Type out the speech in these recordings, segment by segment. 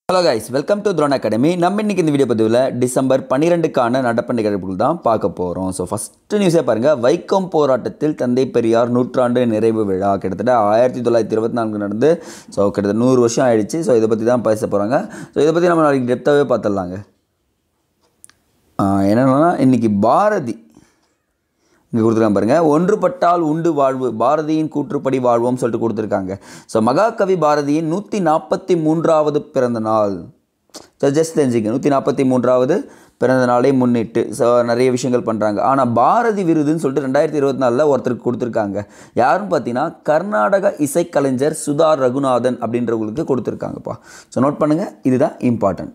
Hello guys, welcome to throne academy. நம்ம இன்றைக்கி இந்த வீடியோ பதிவில் டிசம்பர் 12க்கான நடப்பு நிகழ்வுகள் தான் பார்க்க போகிறோம். ஸோ ஃபஸ்ட்டு நியூஸே பாருங்கள். வைக்கம் போராட்டத்தில் தந்தை பெரியார் நூற்றாண்டு நிறைவு விழா கிட்டத்தட்ட 1924 நடந்து கிட்டத்தட்ட 100 வருஷம் ஆயிடுச்சு. ஸோ இதை பற்றி தான் பேச போகிறாங்க. ஸோ இதை பற்றி நம்ம நாளைக்கு டெப்த்தாகவே பார்த்துடலாங்க. என்னென்னா இன்றைக்கி பாரதி இங்கே கொடுத்துருக்காங்க பாருங்கள். ஒன்றுபட்டால் உண்டு வாழ்வு, பாரதியின் கூற்றுப்படி வாழ்வோம் சொல்லிட்டு கொடுத்துருக்காங்க. ஸோ மகாகவி பாரதியின் 143வது பிறந்த நாள். ஸோ ஜஸ்ட் தெரிஞ்சுக்க 143வது பிறந்த நாளை முன்னிட்டு நிறைய விஷயங்கள் பண்ணுறாங்க. ஆனால் பாரதி விருதுன்னு சொல்லிட்டு 2024 ஒருத்தருக்கு கொடுத்துருக்காங்க. யாருன்னு பார்த்தீங்கன்னா கர்நாடக இசைக்கலைஞர் சுதா ரகுநாதன் அப்படின்றவங்களுக்கு கொடுத்துருக்காங்கப்பா. ஸோ நோட் பண்ணுங்கள், இதுதான் இம்பார்ட்டன்ட்.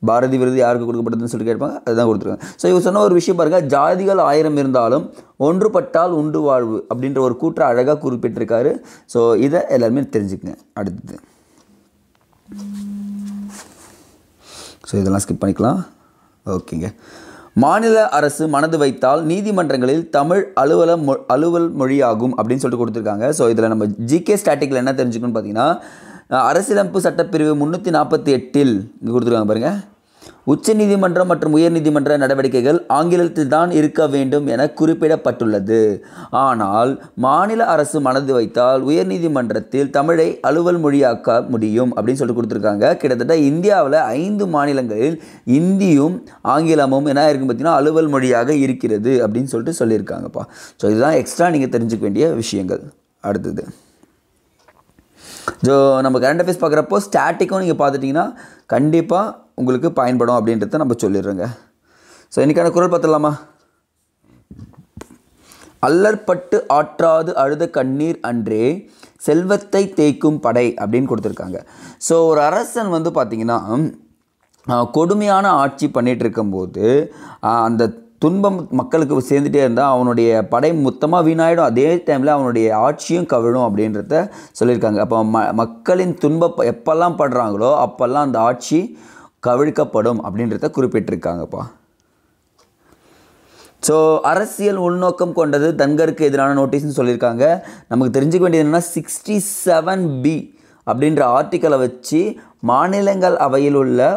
பாரதி விருது யாருக்கு கொடுக்கப்பட்டதுன்னு சொல்லிட்டு கேட்பாங்க, அதுதான் கொடுத்துருக்காங்க. ஸோ இவர் சொன்ன ஒரு விஷயம் பாருங்கள். ஜாதிகள் 1000 இருந்தாலும் ஒன்றுபட்டால் உண்டு வாழ்வு அப்படின்ற ஒரு கூற்றை அழகாக குறிப்பிட்டிருக்காரு. ஸோ இதை எல்லாருமே தெரிஞ்சுக்கங்க. அடுத்தது இதெல்லாம் ஸ்கிப் பண்ணிக்கலாம். ஓகேங்க. மாநில அரசு மனது வைத்தால் நீதிமன்றங்களில் தமிழ் அலுவல் மொழியாகும் அப்படின்னு சொல்லிட்டு கொடுத்துருக்காங்க. ஸோ இதில் நம்ம ஜிகே ஸ்டாட்டிக்கில் என்ன தெரிஞ்சுக்கணும்னு பார்த்தீங்கன்னா, அரசியலமைப்பு சட்டப்பிரிவு 348 இங்கே கொடுத்துருக்காங்க பாருங்கள். உச்ச நீதிமன்றம் மற்றும் உயர் நீதிமன்ற நடவடிக்கைகள் ஆங்கிலத்தில் தான் இருக்க வேண்டும் என குறிப்பிடப்பட்டுள்ளது. ஆனால் மாநில அரசு மனது வைத்தால் உயர் நீதிமன்றத்தில் தமிழை அலுவல் மொழியாக்க முடியும் அப்படின்னு சொல்லிட்டு கொடுத்துருக்காங்க. கிட்டத்தட்ட இந்தியாவில் 5 மாநிலங்களில் இந்தியும் ஆங்கிலமும் என்ன இருக்குன்னு பார்த்தீங்கன்னா அலுவல் மொழியாக இருக்கிறது அப்படின்னு சொல்லிட்டு சொல்லியிருக்காங்கப்பா. ஸோ இதுதான் எக்ஸ்ட்ரா நீங்கள் தெரிஞ்சுக்க வேண்டிய விஷயங்கள். அடுத்தது நம்ம கரண்ட் அஃபேர்ஸ் பார்க்குறப்போ ஸ்டாட்டிக்கும் நீங்கள் பார்த்துட்டிங்கன்னா கண்டிப்பாக உங்களுக்கு பயன்படும் அப்படின்றத நம்ம சொல்லிடுறோங்க. ஸோ இன்றைக்கான குரல் பார்த்துடலாமா? அல்லற்பட்டு ஆற்றாது அழுத கண்ணீர் அன்றே செல்வத்தை தேய்க்கும் படை அப்படின்னு கொடுத்துருக்காங்க. ஸோ ஒரு அரசன் பார்த்திங்கன்னா கொடுமையான ஆட்சி பண்ணிகிட்டு இருக்கும்போது அந்த துன்பம் மக்களுக்கு சேர்ந்துட்டே இருந்தால் அவனுடைய படை மொத்தமாக வீணாயிடும். அதே டைமில் அவனுடைய ஆட்சியும் கவிழும் அப்படின்றத சொல்லியிருக்காங்க. அப்போ மக்களின் துன்பம் எப்பெல்லாம் படுறாங்களோ அப்போல்லாம் அந்த ஆட்சி கவிழ்க்கப்படும் அப்படின்றத குறிப்பிட்டிருக்காங்கப்பா. ஸோ அரசியல் உள்நோக்கம் கொண்டது தன்கருக்கு எதிரான நோட்டீஸ்னு சொல்லியிருக்காங்க. நமக்கு தெரிஞ்சுக்க வேண்டியது என்னென்னா 67B அப்படின்ற ஆர்டிக்கலை வச்சு மாநிலங்கள் அவையில் உள்ள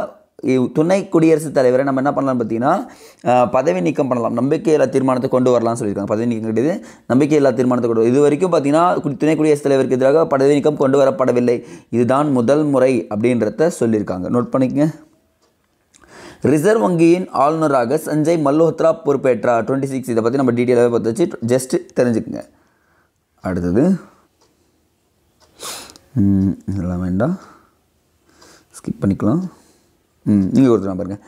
துணை குடியரசுத் தலைவரை நம்ம என்ன பண்ணலாம் பார்த்தீங்கன்னா பதவி நீக்கம் பண்ணலாம். நம்பிக்கையில்லா தீர்மானத்தை கொண்டு வரலாம்னு சொல்லியிருக்காங்க. பதவி நீக்கம் கிடையாது, நம்பிக்கையில்லா தீர்மானத்தை கொண்டு இது வரைக்கும் பார்த்தீங்கன்னா துணை குடியரசுத் தலைவருக்கு எதிராக பதவி நீக்கம் கொண்டு வரப்படவில்லை. இதுதான் முதல் முறை அப்படின்றத சொல்லியிருக்காங்க. நோட் பண்ணிக்கங்க. ரிசர்வ் வங்கியின் ஆளுநராக சஞ்சய் மல்ஹோத்ரா பொறுப்பேற்றார் 26. இதை பற்றி நம்ம டீட்டெயிலாகவே பார்த்து வச்சு ஜஸ்ட்டு தெரிஞ்சுக்குங்க. அடுத்தது இதெல்லாம் வேண்டாம், ஸ்கிப் பண்ணிக்கலாம். நீங்கள் கொடுத்துருக்காங்க பாருங்கள்.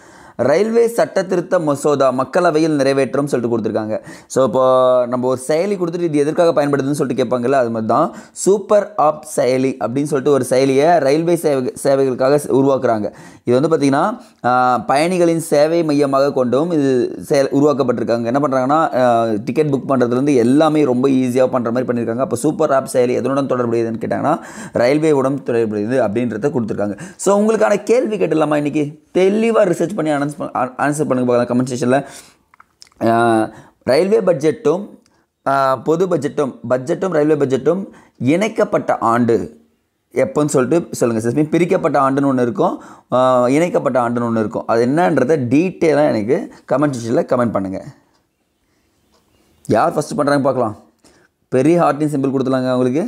ரயில்வே சட்ட திருத்த மசோதா மக்களவையில் நிறைவேற்றம் சொல்லிட்டு கொடுத்துருக்காங்க. ஸோ இப்போ நம்ம ஒரு செயலி கொடுத்துட்டு இது எதற்காக பயன்படுதுன்னு சொல்லிட்டு கேட்பாங்கல்ல, அது மாதிரி தான் சூப்பர் ஆப் செயலி அப்படின்னு சொல்லிட்டு ஒரு செயலியை ரயில்வே சேவைகளுக்காக உருவாக்குறாங்க. இது பார்த்திங்கன்னா பயணிகளின் சேவை மையமாக கொண்டும் இது உருவாக்கப்பட்டிருக்காங்க. என்ன பண்ணுறாங்கன்னா டிக்கெட் புக் பண்ணுறதுலேருந்து எல்லாமே ரொம்ப ஈஸியாக பண்ணுற மாதிரி பண்ணியிருக்காங்க. அப்போ சூப்பர் ஆப் செயலி எதனுடன் தொடர்புடையதுன்னு கேட்டாங்கன்னா ரயில்வேவுடன் தொடர்புடையது அப்படின்றத கொடுத்துருக்காங்க. ஸோ உங்களுக்கான கேள்வி கேட்டுடலாமா? இன்றைக்கி தெளிவாக ரிசர்ச் பண்ணி ஆன்சர் பண்ணுங்க பார்க்கலாம் கமெண்ட் செக்ஷனில். ரயில்வே பட்ஜெட்டும் பொது பட்ஜெட்டும் ரயில்வே பட்ஜெட்டும் இணைக்கப்பட்ட ஆண்டு எப்போன்னு சொல்லிட்டு சொல்லுங்கள். சிஸ்மி பிரிக்கப்பட்ட ஆண்டுன்னு ஒன்று இருக்கும், இணைக்கப்பட்ட ஆண்டுன்னு ஒன்று இருக்கும். அது என்னன்றதை டீட்டெயிலாக எனக்கு கமெண்ட் செக்ஷனில் கமெண்ட் பண்ணுங்கள். யார் ஃபஸ்ட்டு பண்ணுறாங்க பார்க்கலாம். பெரிய ஹார்ட்டின் சிம்பிள் கொடுத்துலாங்க அவங்களுக்கு.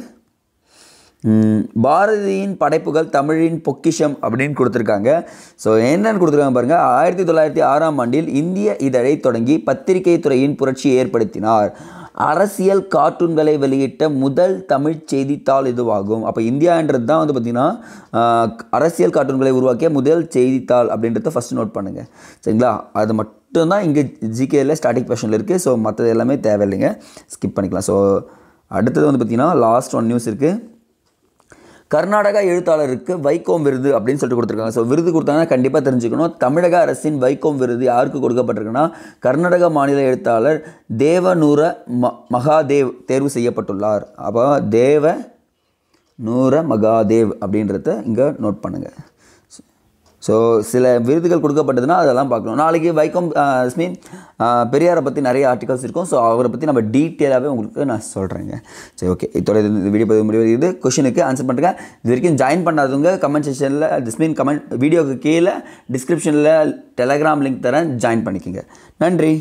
பாரதியின் படைப்புகள் தமிழின் பொக்கிஷம் அப்படின்னு கொடுத்துருக்காங்க. ஸோ என்னென்னு கொடுத்துருக்காங்க பாருங்கள். 1906ஆம் ஆண்டில் இந்திய இதழை தொடங்கி பத்திரிகை துறையின் புரட்சியை ஏற்படுத்தினார். அரசியல் கார்ட்டூன்களை வெளியிட்ட முதல் தமிழ் செய்தித்தாள் இதுவாகும். அப்போ இந்தியான்றது தான் பார்த்திங்கன்னா அரசியல் கார்ட்டூன்களை உருவாக்கிய முதல் செய்தித்தாள் அப்படின்றத ஃபஸ்ட்டு நோட் பண்ணுங்கள். சரிங்களா? அது மட்டும்தான் இங்கே ஜிகேயில் ஸ்டார்டிங் கொஷனில் இருக்குது. ஸோ மற்றது எல்லாமே தேவையில்லைங்க, ஸ்கிப் பண்ணிக்கலாம். ஸோ அடுத்தது பார்த்திங்கன்னா லாஸ்ட் ஒன் நியூஸ் இருக்குது. கர்நாடகா எழுத்தாளருக்கு வைக்கோம் விருது அப்படின்னு சொல்லிட்டு கொடுத்துருக்காங்க. ஸோ விருது கொடுத்தாங்கன்னா கண்டிப்பாக தெரிஞ்சுக்கணும். தமிழக அரசின் வைக்கோம் விருது யாருக்கு கொடுக்கப்பட்டிருக்குன்னா கர்நாடக மாநில எழுத்தாளர் தேவநூர மகாதேவ் தேர்வு செய்யப்பட்டுள்ளார். அப்போ தேவநூர மகாதேவ் அப்படின்றத இங்கே நோட் பண்ணுங்கள். ஸோ சில விருதுகள் கொடுக்கப்பட்டதுன்னா அதெல்லாம் பார்க்கணும். நாளைக்கு வைக்கம் மீன் பெரியாரை பற்றி நிறைய ஆர்டிகல்ஸ் இருக்கும். ஸோ அவரை பற்றி நம்ம டீட்டெயிலாகவே உங்களுக்கு நான் சொல்கிறேங்க. சரி, ஓகே, இதோட இந்த வீடியோ பதிவு முடிவு. கொஷனுக்கு ஆன்சர் பண்ணுறேன். இது வரைக்கும் ஜாயின் பண்ணாதவங்க கமெண்ட் செக்ஷனில் கமெண்ட் வீடியோக்கு கீழே டிஸ்கிரிப்ஷனில் டெலகிராம் லிங்க் தரேன், ஜாயின் பண்ணிக்கோங்க. நன்றி.